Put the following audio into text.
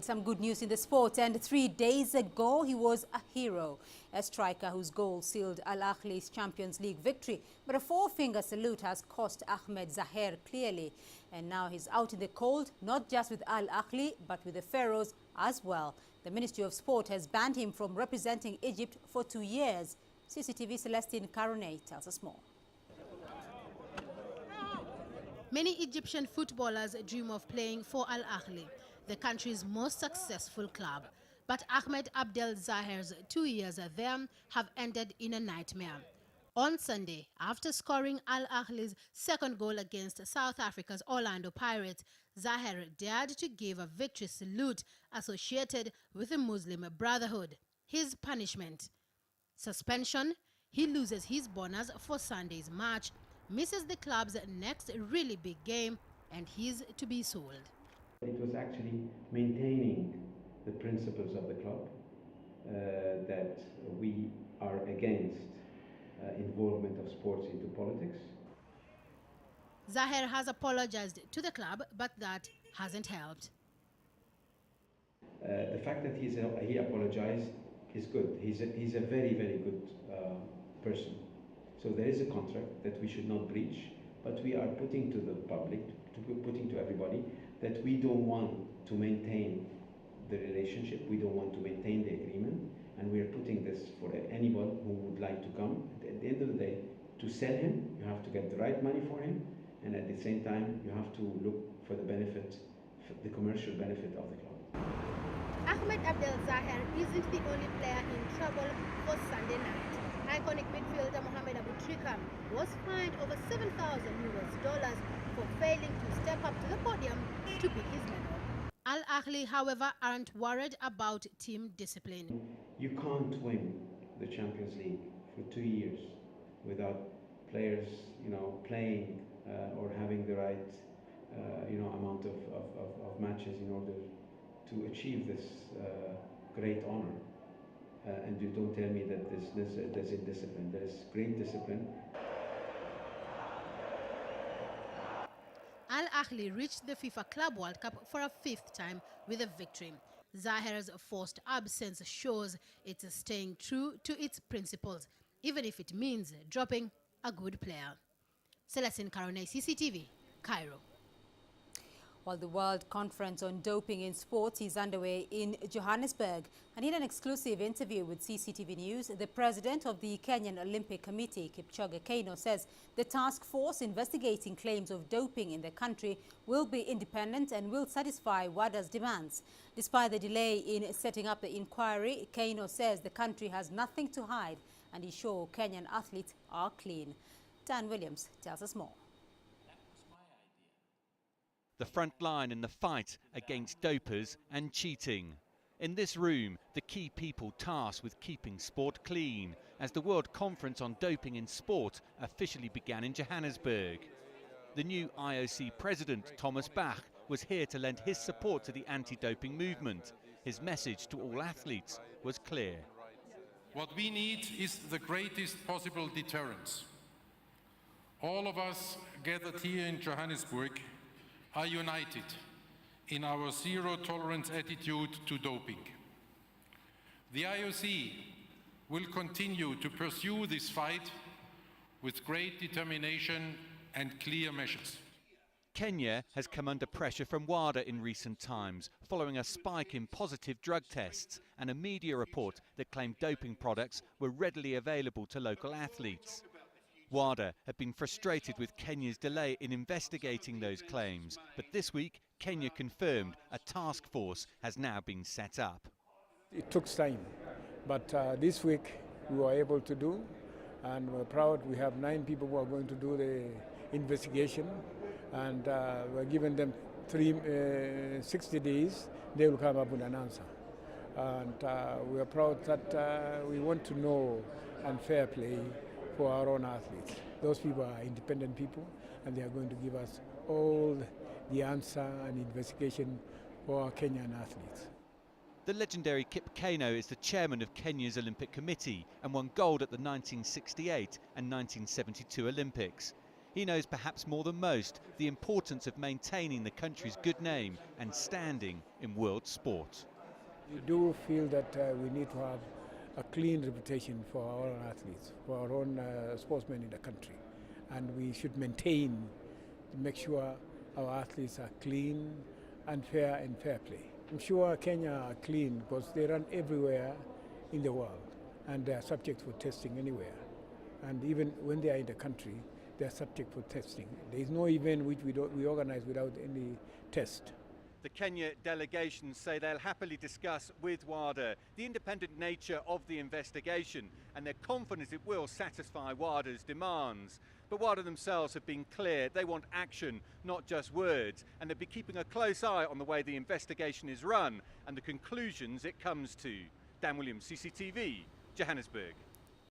Some good news in the sport, and 3 days ago he was a hero, a striker whose goal sealed Al Ahly's Champions League victory. But a four-finger salute has cost Ahmed Zaher clearly, and now he's out in the cold, not just with Al Ahly but with the Pharaohs as well. The Ministry of Sport has banned him from representing Egypt for 2 years. CCTV Celestine Caronet tells us more. Many Egyptian footballers dream of playing for Al Ahly, the country's most successful club. But Ahmed Abdel Zaher's 2 years there have ended in a nightmare. On Sunday, after scoring Al Ahly's second goal against South Africa's Orlando Pirates, Zaher dared to give a victory salute associated with the Muslim Brotherhood. His punishment: suspension. He loses his bonus for Sunday's match, misses the club's next really big game, and he's to be sold. It was actually maintaining the principles of the club, that we are against involvement of sports into politics. Zaher has apologized to the club, but that hasn't helped. The fact that he apologized is good. He's a very, very good person. So there is a contract that we should not breach, but we are putting to the public, putting to everybody, that we don't want to maintain the relationship, we don't want to maintain the agreement, and we are putting this for anyone who would like to come. At the end of the day, to sell him, you have to get the right money for him, and at the same time, you have to look for the benefit, the commercial benefit of the club. Ahmed Abdel Zaher isn't the only player in trouble for Sunday night. Iconic midfielder Mohamed Abu Trika was fined over $7,000 for failing to step up to the podium to pick his medal. Al Ahly, however, aren't worried about team discipline. You can't win the Champions League for 2 years without players, playing or having the right, amount of matches in order to achieve this great honor. And you don't tell me that there's indiscipline. There's great discipline. Al Ahly reached the FIFA Club World Cup for a 5th time with a victory. Zaher's forced absence shows it's staying true to its principles, even if it means dropping a good player. Celestine Caronet, CCTV, Cairo. While the World Conference on Doping in Sports is underway in Johannesburg, and in an exclusive interview with CCTV News, the president of the Kenyan Olympic Committee, Kipchoge Keino, says the task force investigating claims of doping in the country will be independent and will satisfy WADA's demands. Despite the delay in setting up the inquiry, Keino says the country has nothing to hide and is sure Kenyan athletes are clean. Dan Williams tells us more. The front line in the fight against dopers and cheating. In this room, the key people tasked with keeping sport clean as the World Conference on Doping in Sport officially began in Johannesburg. The new IOC president, Thomas Bach, was here to lend his support to the anti-doping movement. His message to all athletes was clear. What we need is the greatest possible deterrence. All of us gathered here in Johannesburg are united in our zero-tolerance attitude to doping. The IOC will continue to pursue this fight with great determination and clear measures. Kenya has come under pressure from WADA in recent times, following a spike in positive drug tests and a media report that claimed doping products were readily available to local athletes. WADA have been frustrated with Kenya's delay in investigating those claims, but this week Kenya confirmed a task force has now been set up. It took time, but this week we were able to do, and we're proud. We have 9 people who are going to do the investigation, and we're giving them 60 days. They will come up with an answer. And we are proud that we want to know and fair play for our own athletes. Those people are independent people, and they are going to give us all the answer and investigation for our Kenyan athletes. The legendary Kip Keino is the chairman of Kenya's Olympic Committee and won gold at the 1968 and 1972 Olympics. He knows perhaps more than most the importance of maintaining the country's good name and standing in world sport. We do feel that we need to have a clean reputation for our own athletes, for our own sportsmen in the country. And we should maintain, make sure our athletes are clean and fair play. I'm sure Kenya are clean because they run everywhere in the world and they are subject for testing anywhere. And even when they are in the country, they are subject for testing. There is no event which we organize without any test. The Kenya delegation say they'll happily discuss with WADA the independent nature of the investigation, and they're confident it will satisfy WADA's demands. But WADA themselves have been clear they want action, not just words, and they'll be keeping a close eye on the way the investigation is run and the conclusions it comes to. Dan Williams, CCTV, Johannesburg.